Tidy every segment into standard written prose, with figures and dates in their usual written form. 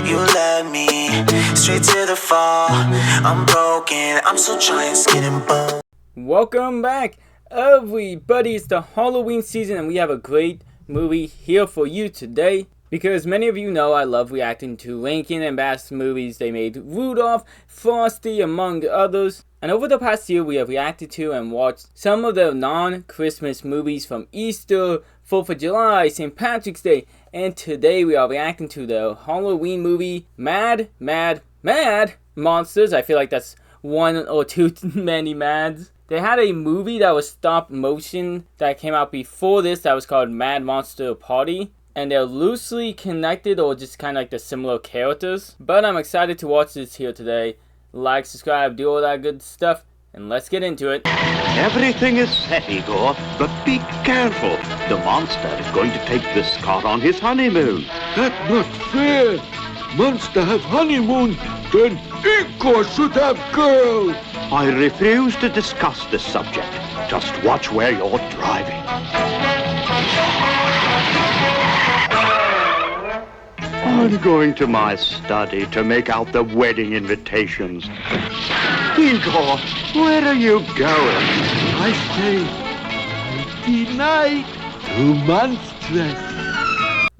You led me straight to the fall. I'm broken, I'm still trying, skin and bone. Welcome back, everybody. It's the Halloween season, and we have a great movie here for you today. Because many of you know I love reacting to Rankin Bass movies. They made Rudolph, Frosty, among others. And over the past year, we have reacted to and watched some of the non-Christmas movies from Easter, 4th of July, St. Patrick's Day. And today we are reacting to the Halloween movie, Mad Monsters. I feel like that's one or two many mads. They had a movie that was stop motion that came out before this that was called Mad Monster Party. And they're loosely connected or just kind of like the similar characters. But I'm excited to watch this here today. Like, subscribe, do all that good stuff. And let's get into it. Everything is set, Igor, but be careful. The monster is going to take this car on his honeymoon. That's not fair. Monster have honeymoon, then Igor should have girl. I refuse to discuss this subject. Just watch where you're driving. I'm going to my study to make out the wedding invitations. Igor, where are you going? I say, night to monstrous.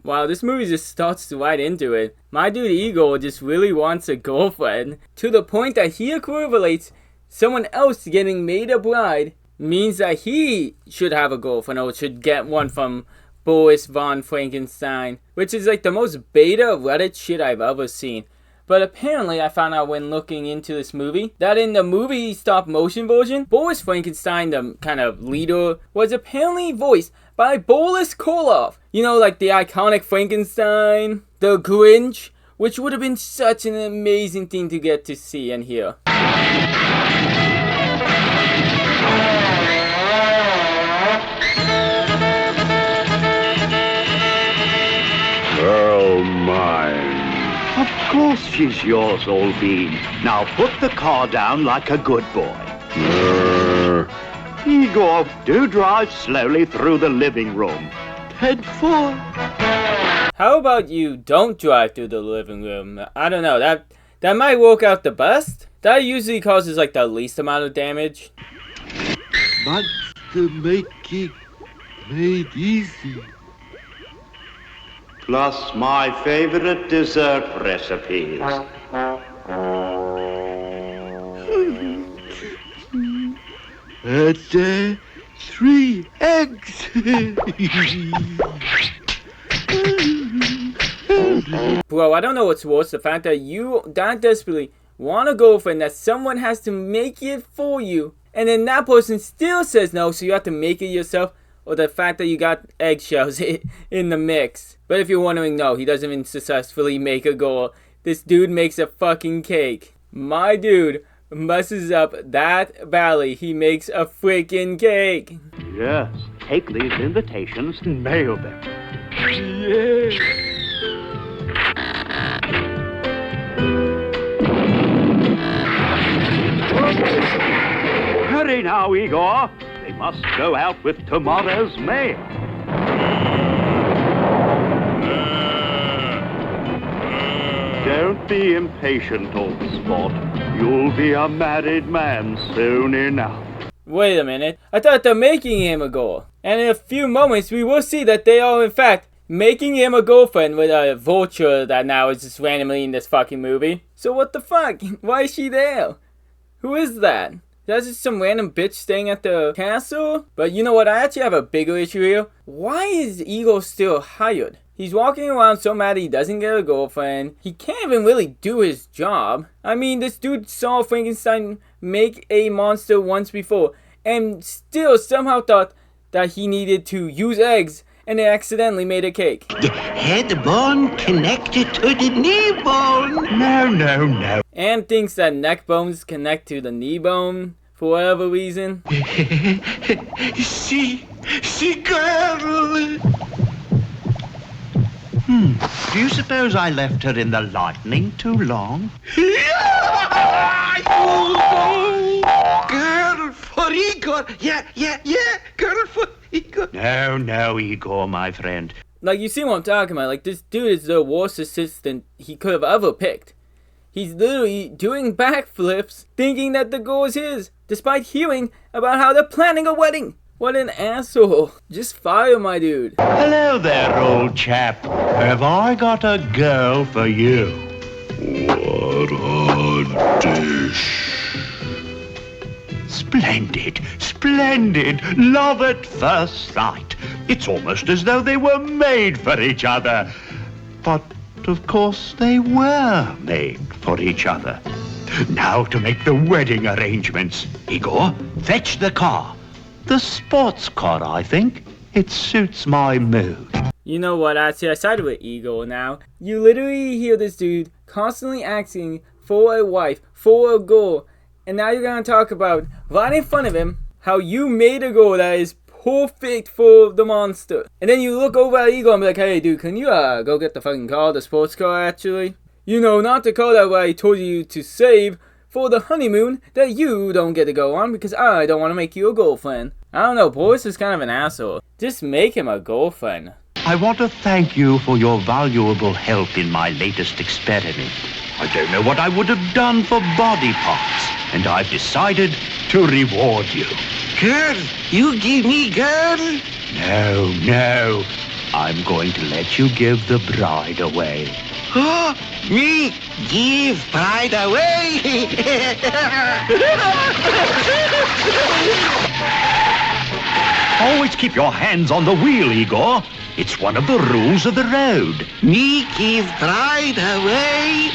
Wow, this movie just starts right into it. My dude Igor just really wants a girlfriend, to the point that he equivalates someone else getting made a bride means that he should have a girlfriend or should get one from Boris von Frankenstein, which is like the most beta Reddit shit I've ever seen. But apparently I found out when looking into this movie that in the movie stop motion version, Boris Frankenstein, the kind of leader, was apparently voiced by Boris Karloff. You know, like the iconic Frankenstein, the Grinch, which would have been such an amazing thing to get to see and hear. Girl mine. Of course she's yours, old bean. Now put the car down like a good boy. Igor, do drive slowly through the living room. Head for. How about you don't drive through the living room? I don't know, that might work out the best. That usually causes like the least amount of damage. Monster making made easy. Plus my favorite dessert recipes. And 3 eggs. Bro, I don't know what's worse, the fact that you that desperately want a girlfriend that someone has to make it for you, and then that person still says no, so you have to make it yourself, or the fact that you got eggshells in the mix. But if you're wondering, no, he doesn't even successfully make a girl. This dude makes a fucking cake. My dude messes up that badly. He makes a freaking cake. Yes, take these invitations and mail them. Yeah. Hurry now, Igor. They must go out with tomorrow's mail. Don't be impatient, old sport. You'll be a married man soon enough. Wait a minute. I thought they're making him a girl. And in a few moments, we will see that they are, in fact, making him a girlfriend with a vulture that now is just randomly in this fucking movie. So what the fuck? Why is she there? Who is that? That's just some random bitch staying at the castle? But you know what? I actually have a bigger issue here. Why is Igor still hired? He's walking around so mad he doesn't get a girlfriend. He can't even really do his job. I mean, this dude saw Frankenstein make a monster once before and still somehow thought that he needed to use eggs and they accidentally made a cake. The head bone connected to the knee bone. No. And thinks that neck bones connect to the knee bone for whatever reason. See, girl. Do you suppose I left her in the lightning too long? Girl for Igor. Yeah. Girl for Igor. No, Igor, my friend. Like, you see what I'm talking about. Like, this dude is the worst assistant he could have ever picked. He's literally doing backflips, thinking that the girl is his, despite hearing about how they're planning a wedding. What an asshole. Just fire my dude. Hello there, old chap. Have I got a girl for you? What a dish. Splendid, splendid. Love at first sight. It's almost as though they were made for each other. But, of course, they were made for each other. Now to make the wedding arrangements. Igor, fetch the car. The sports car, I think. It suits my mood. You know what, actually, I sided with Igor now. You literally hear this dude constantly asking for a wife, for a girl, and now you're gonna talk about, right in front of him, how you made a girl that is perfect for the monster. And then you look over at Igor and be like, hey dude, can you go get the fucking car, the sports car actually? You know, not the car that I told you to save for the honeymoon that you don't get to go on because I don't want to make you a girlfriend. I don't know, Boris is kind of an asshole. Just make him a girlfriend. I want to thank you for your valuable help in my latest experiment. I don't know what I would have done for body parts, and I've decided to reward you. Girl, you give me girl? No. I'm going to let you give the bride away. Oh, me give pride away. Always keep your hands on the wheel, Igor. It's one of the rules of the road. Me give pride away.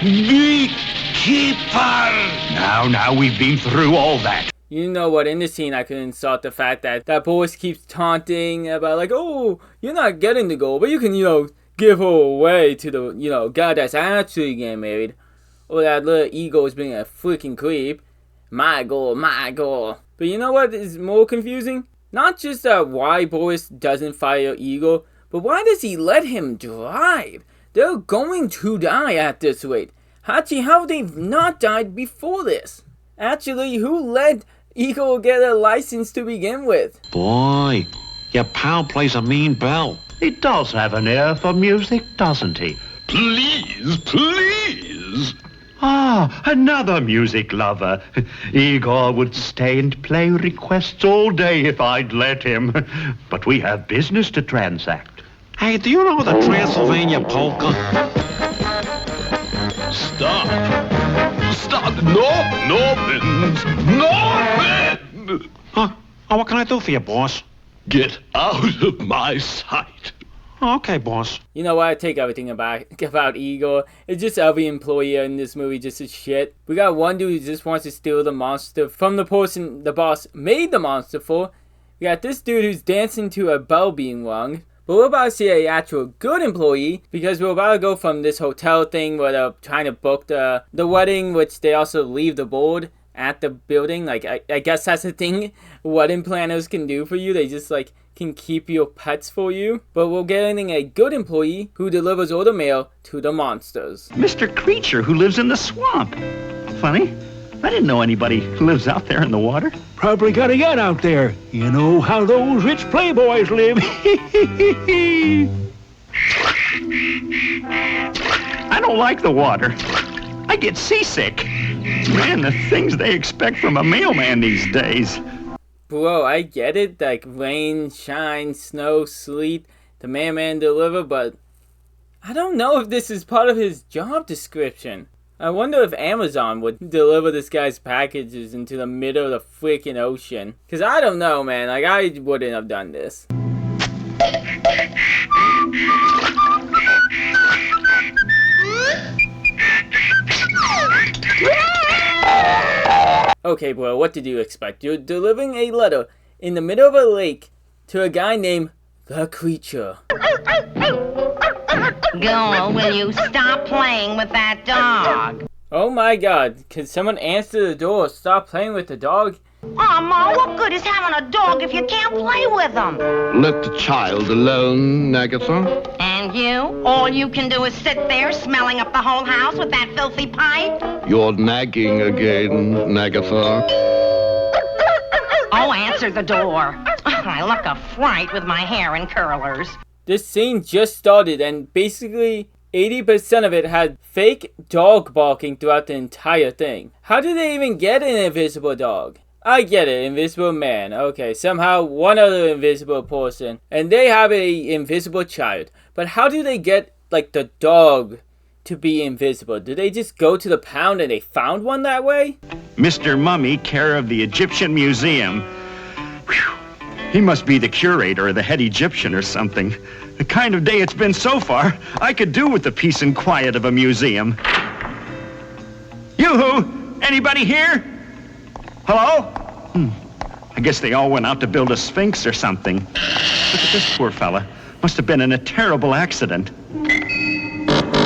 Me keeper. Now, we've been through all that. You know what, in this scene I could insult the fact that Boris keeps taunting about like, oh, you're not getting the goal, but you can, give her away to the, guy that's actually getting married. Or that little ego is being a freaking creep. My goal. But you know what is more confusing? Not just why Boris doesn't fire Igor, but why does he let him drive? They're going to die at this rate. Hachi, how have they not died before this? Actually, who let Igor get a license to begin with? Boy, your pal plays a mean bell. He does have an ear for music, doesn't he? Please. Ah, another music lover. Igor would stay and play requests all day if I'd let him. But we have business to transact. Hey, do you know the Transylvania polka? Stop. No. Huh? Oh, what can I do for you, boss? Get out of my sight. Okay, boss. You know what? I take everything about Igor. It's just every employee in this movie just is shit. We got one dude who just wants to steal the monster from the person the boss made the monster for. We got this dude who's dancing to a bell being rung. But we're about to see an actual good employee because we're about to go from this hotel thing where they're trying to book the wedding, which they also leave the board at the building. Like, I guess that's the thing wedding planners can do for you. They just, can keep your pets for you. But we're getting a good employee who delivers all the mail to the monsters. Mr. Creature who lives in the swamp. Funny. I didn't know anybody who lives out there in the water. Probably got a yacht out there. You know how those rich playboys live. I don't like the water. I get seasick. Man, the things they expect from a mailman these days. Bro, I get it, like rain, shine, snow, sleet, the mailman deliver, but I don't know if this is part of his job description. I wonder if Amazon would deliver this guy's packages into the middle of the freaking ocean. Cause I don't know, man, I wouldn't have done this. Okay, bro, what did you expect? You're delivering a letter in the middle of a lake to a guy named The Creature. Girl, will you stop playing with that dog? Oh my god, can someone answer the door or stop playing with the dog? Aw, Ma, what good is having a dog if you can't play with him? Let the child alone, Agatha. And you? All you can do is sit there smelling up the whole house with that filthy pipe? You're nagging again, Agatha. Oh, answer the door. I look a fright with my hair in curlers. This scene just started and basically 80% of it had fake dog barking throughout the entire thing. How did they even get an invisible dog? I get it, invisible man. Okay, somehow one other invisible person. And they have a invisible child. But how do they get, like, the dog to be invisible? Did they just go to the pound and they found one that way? Mr. Mummy, care of the Egyptian Museum. Whew. He must be the curator or the head Egyptian or something. The kind of day it's been so far, I could do with the peace and quiet of a museum. Yoo-hoo! Anybody here? Hello? I guess they all went out to build a sphinx or something. Look at this poor fella. Must have been in a terrible accident.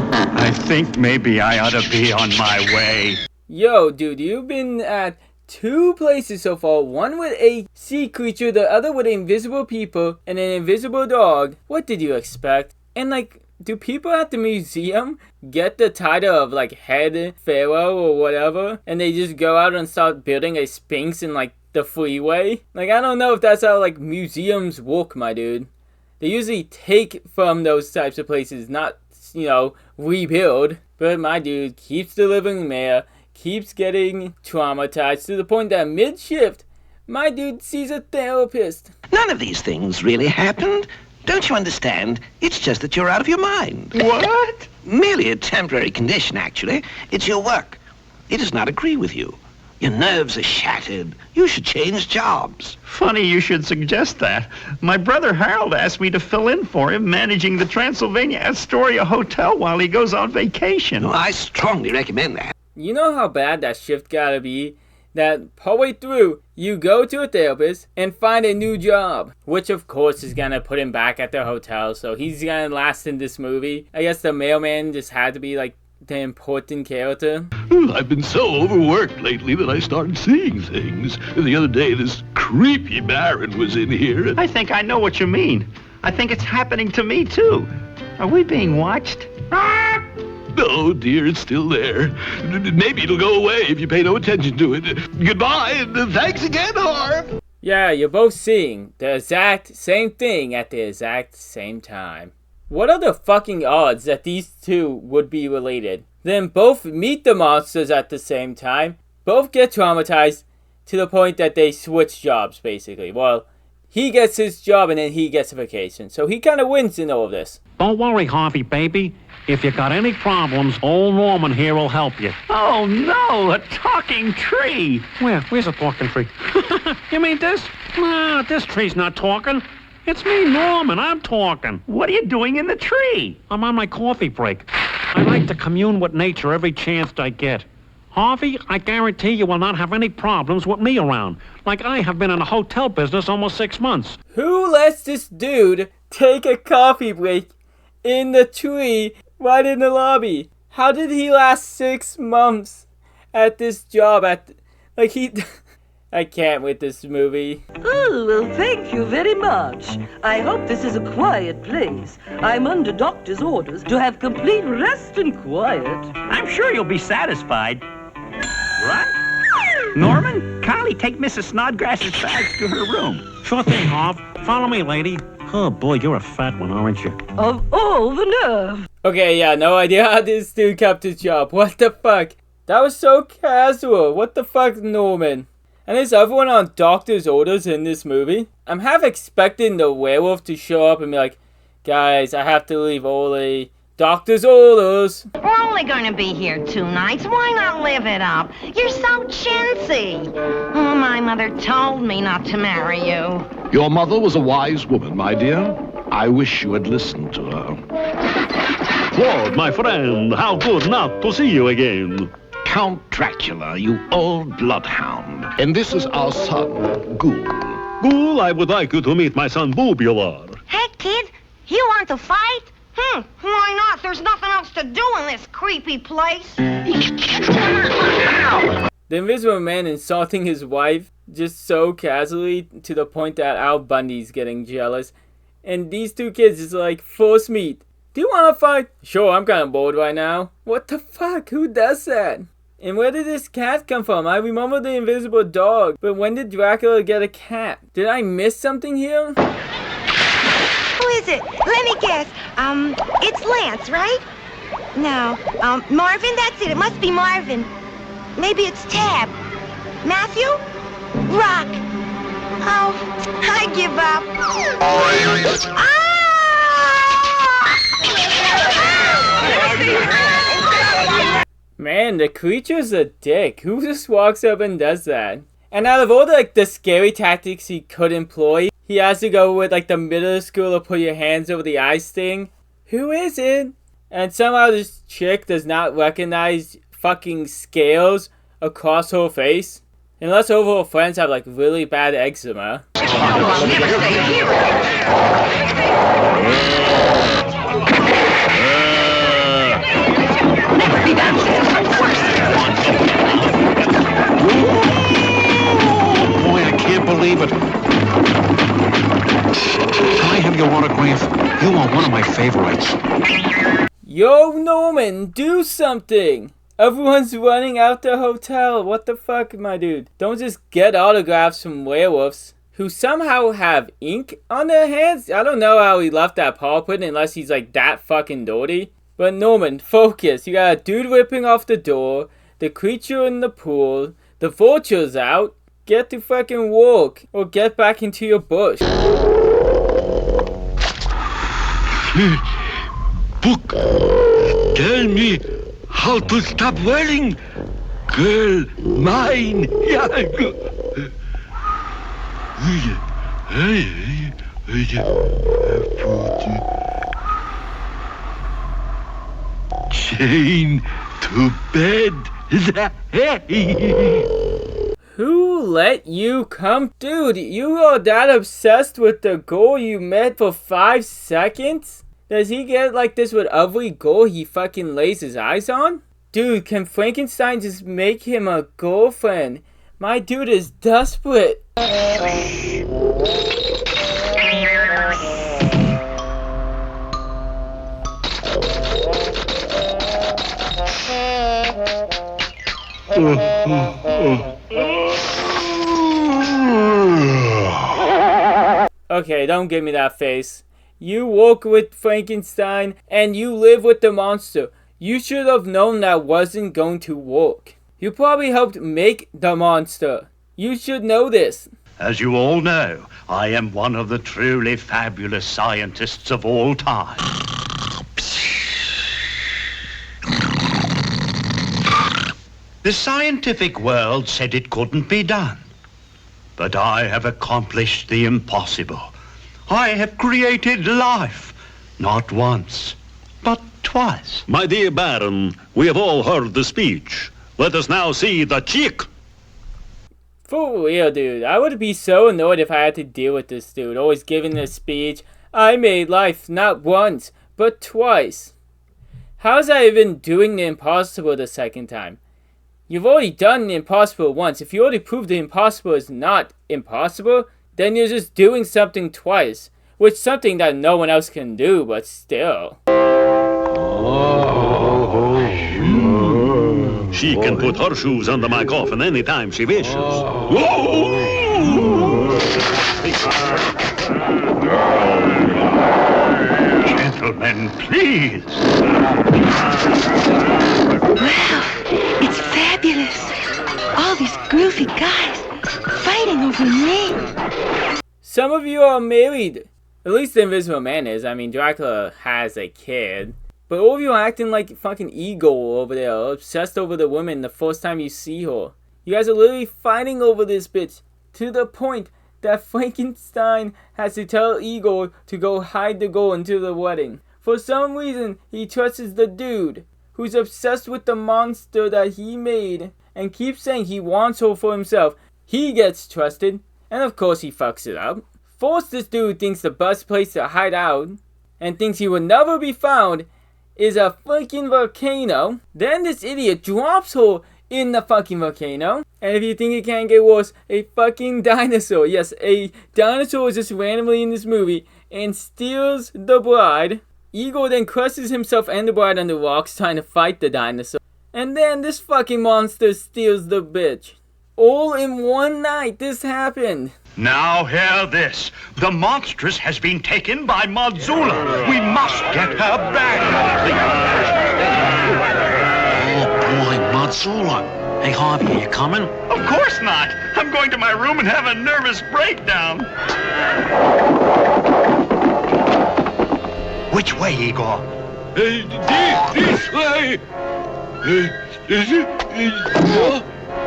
I think maybe I ought to be on my way. Yo, dude, you've been at 2 places so far. One with a sea creature, the other with invisible people, and an invisible dog. What did you expect? And like, do people at the museum get the title of like head pharaoh or whatever, and they just go out and start building a sphinx in like the freeway? Like, I don't know if that's how like museums work, my dude. They usually take from those types of places, not, you know, rebuild. But my dude keeps delivering mail, keeps getting traumatized to the point that mid-shift, my dude sees a therapist. None of these things really happened. Don't you understand? It's just that you're out of your mind. What? Merely a temporary condition, actually. It's your work. It does not agree with you. Your nerves are shattered. You should change jobs. Funny you should suggest that. My brother Harold asked me to fill in for him managing the Transylvania Astoria Hotel while he goes on vacation. Oh, I strongly recommend that. You know how bad that shift gotta be? That partway through, you go to a therapist and find a new job. Which of course is gonna put him back at the hotel, so he's gonna last in this movie. I guess the mailman just had to be like the important character. I've been so overworked lately that I started seeing things. The other day, this creepy Baron was in here. I think I know what you mean. I think it's happening to me too. Are we being watched? Oh, dear, it's still there. Maybe it'll go away if you pay no attention to it. Goodbye, and thanks again, Harv. Yeah, you're both seeing the exact same thing at the exact same time. What are the fucking odds that these two would be related? Then both meet the monsters at the same time, both get traumatized to the point that they switch jobs, basically. Well, he gets his job and then he gets a vacation. So he kind of wins in all of this. Don't worry, Harvey, baby. If you got any problems, old Norman here will help you. Oh no, a talking tree. Where's a talking tree? You mean this? Nah, this tree's not talking. It's me, Norman. I'm talking. What are you doing in the tree? I'm on my coffee break. I like to commune with nature every chance I get. Harvey, I guarantee you will not have any problems with me around. Like I have been in the hotel business almost 6 months. Who lets this dude take a coffee break in the tree right in the lobby? How did he last 6 months at this job? I can't with this movie. Oh, well, thank you very much. I hope this is a quiet place. I'm under doctor's orders to have complete rest and quiet. I'm sure you'll be satisfied. Right? Norman, kindly take Mrs. Snodgrass's bags to her room. Sure thing, Harv. Follow me, lady. Oh, boy, you're a fat one, aren't you? Of all the nerve. Okay, yeah, no idea how this dude kept his job. What the fuck? That was so casual. What the fuck, Norman? And is everyone on doctor's orders in this movie? I'm half expecting the werewolf to show up and be like, guys, I have to leave early. Doctor's orders. We're only going to be here 2 nights. Why not live it up? You're so chintzy. Oh, my mother told me not to marry you. Your mother was a wise woman, my dear. I wish you had listened to her. Claude, my friend, how good not to see you again. Count Dracula, you old bloodhound. And this is our son, Ghoul. Ghoul, I would like you to meet my son, Boobular. Hey, kid, you want to fight? Why not? There's nothing else to do in this creepy place. The Invisible Man insulting his wife just so casually to the point that Al Bundy's getting jealous. And these 2 kids is like, force meet. Do you want to fight? Sure, I'm kind of bored right now. What the fuck? Who does that? And where did this cat come from? I remember the invisible dog, but when did Dracula get a cat? Did I miss something here? Who is it? Let me guess. It's Lance, right? No. Marvin? That's it. It must be Marvin. Maybe it's Tab. Matthew? Rock. Oh, I give up. Man, the creature's a dick. Who just walks up and does that? And out of all the scary tactics he could employ, he has to go with the middle schooler put your hands over the eyes thing. Who is it? And somehow this chick does not recognize fucking scales across her face. Unless all of her friends have really bad eczema. Boy, I can't believe it. Can I have your autograph? You are one of my favorites. Yo, Norman, do something! Everyone's running out the hotel. What the fuck, my dude? Don't just get autographs from werewolves who somehow have ink on their hands. I don't know how he left that paw print unless he's that fucking dirty. But Norman, focus. You got a dude ripping off the door, the creature in the pool, the vulture's out. Get to fucking work or get back into your bush. Book, tell me how to stop whirling. Girl, mine. Chain to bed. Who let you come? Dude, you are that obsessed with the girl you met for 5 seconds? Does he get this with every girl he fucking lays his eyes on? Dude, can Frankenstein just make him a girlfriend? My dude is desperate. Okay, don't give me that face. You work with Frankenstein and you live with the monster. You should have known that wasn't going to work. You probably helped make the monster. You should know this. As you all know, I am one of the truly fabulous scientists of all time. The scientific world said it couldn't be done. But I have accomplished the impossible. I have created life, not once, but twice. My dear Baron, we have all heard the speech. Let us now see the chick. For real, dude. I would be so annoyed if I had to deal with this dude. Always giving this speech. I made life not once, but twice. How's I even doing the impossible the second time? You've already done the impossible once. If you already proved the impossible is not impossible, then you're just doing something twice. Which is something that no one else can do, but still. She can put her shoes under my coffin anytime she wishes. Gentlemen, please. Wow, it's fabulous. All these groovy guys fighting over me. Some of you are married. At least the Invisible Man is. I mean, Dracula has a kid. But all of you are acting like fucking Igor over there, obsessed over the woman the first time you see her. You guys are literally fighting over this bitch, to the point that Frankenstein has to tell Igor to go hide the girl until the wedding. For some reason, he trusts the dude, who's obsessed with the monster that he made, and keeps saying he wants her for himself. He gets trusted, and of course he fucks it up. First, this dude thinks the best place to hide out, and thinks he will never be found, is a fucking volcano. Then this idiot drops her in the fucking volcano. And if you think it can't get worse, a fucking dinosaur. Yes, a dinosaur is just randomly in this movie and steals the bride. Igor then crushes himself and the bride under rocks trying to fight the dinosaur. And then this fucking monster steals the bitch. All in one night this happened. Now hear this. The monstress has been taken by Marzula. We must get her back. Oh, boy, Marzula. Hey, Harvey, are you coming? Of course not. I'm going to my room and have a nervous breakdown. Which way, Igor? This way.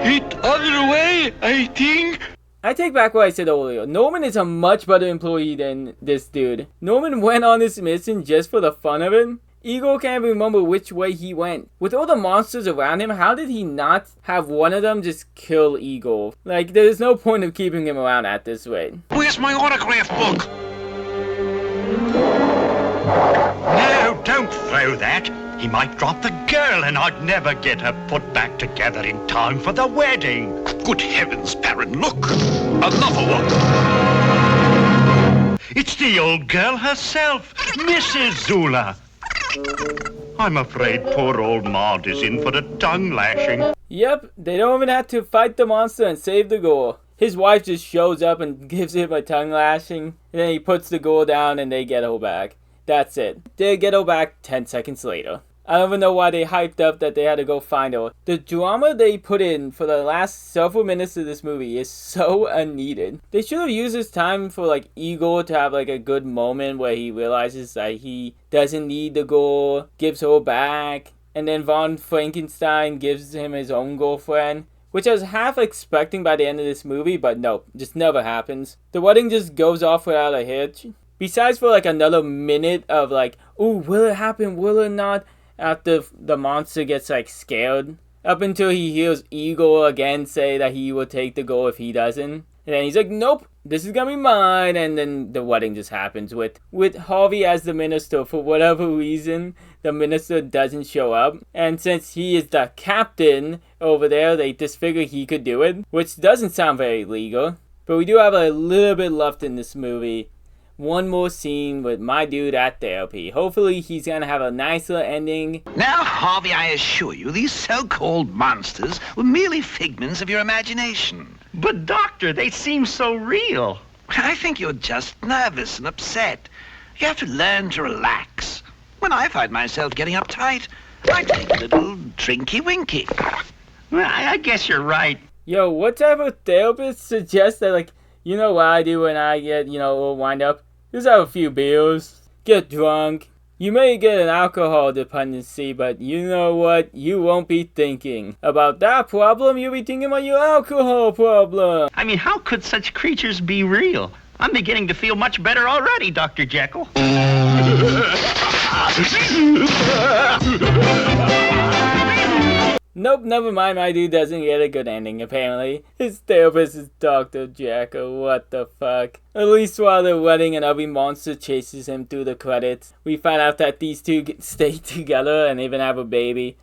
It other way, I think. I take back what I said earlier. Norman is a much better employee than this dude. Norman went on this mission just for the fun of it. Igor can't remember which way he went. With all the monsters around him, how did he not have one of them just kill Igor? Like, there's no point of keeping him around at this rate. Where's my autograph book? No, don't throw that. He might drop the girl and I'd never get her put back together in time for the wedding. Good heavens, Baron, look! Another one! It's the old girl herself, Mrs. Zula. I'm afraid poor old Maud is in for a tongue lashing. Yep, they don't even have to fight the monster and save the girl. His wife just shows up and gives him a tongue lashing, and then he puts the girl down and they get her back. That's it. They get her back 10 seconds later. I don't even know why they hyped up that they had to go find her. The drama they put in for the last several minutes of this movie is so unneeded. They should have used this time for like Igor to have like a good moment where he realizes that he doesn't need the girl, gives her back, and then Von Frankenstein gives him his own girlfriend. Which I was half expecting by the end of this movie, but no, just never happens. The wedding just goes off without a hitch. Besides for like another minute of like, ooh, will it happen, will it not? After the monster gets like scared. Up until he hears Igor again say that he will take the girl if he doesn't. And then he's like, nope, this is gonna be mine. And then the wedding just happens with Harvey as the minister. For whatever reason, the minister doesn't show up. And since he is the captain over there, they just figured he could do it. Which doesn't sound very legal. But we do have a little bit left in this movie. One more scene with my dude at therapy. Hopefully he's gonna have a nicer ending. Now, Harvey, I assure you, these so-called monsters were merely figments of your imagination. But, Doctor, they seem so real. I think you're just nervous and upset. You have to learn to relax. When I find myself getting uptight, I take a little drinky-winky. Well, I guess you're right. Yo, what type of therapist suggests that, like, you know what I do when I get, all wind up? Just have a few beers, get drunk. You may get an alcohol dependency, but you know what? You won't be thinking about that problem. You'll be thinking about your alcohol problem. I mean, how could such creatures be real? I'm beginning to feel much better already, Dr. Jekyll. Nope, never mind, my dude doesn't get a good ending, apparently. His therapist is Dr. Jekyll, what the fuck. At least while they're wedding and every monster chases him through the credits, we find out that these two stay together and even have a baby.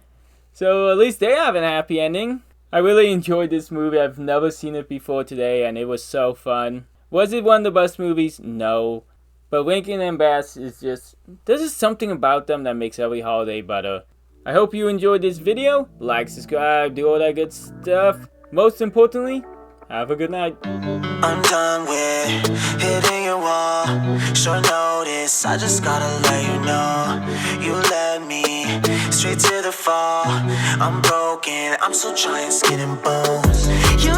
So at least they have a happy ending. I really enjoyed this movie, I've never seen it before today and it was so fun. Was it one of the best movies? No. But Rankin Bass is just, there's just something about them that makes every holiday better. I hope you enjoyed this video. Like, subscribe, do all that good stuff. Most importantly, have a good night. I'm done with hitting your wall. Short notice, I just gotta let you know. You led me straight to the fall. I'm broken, I'm still trying, skin and bones. You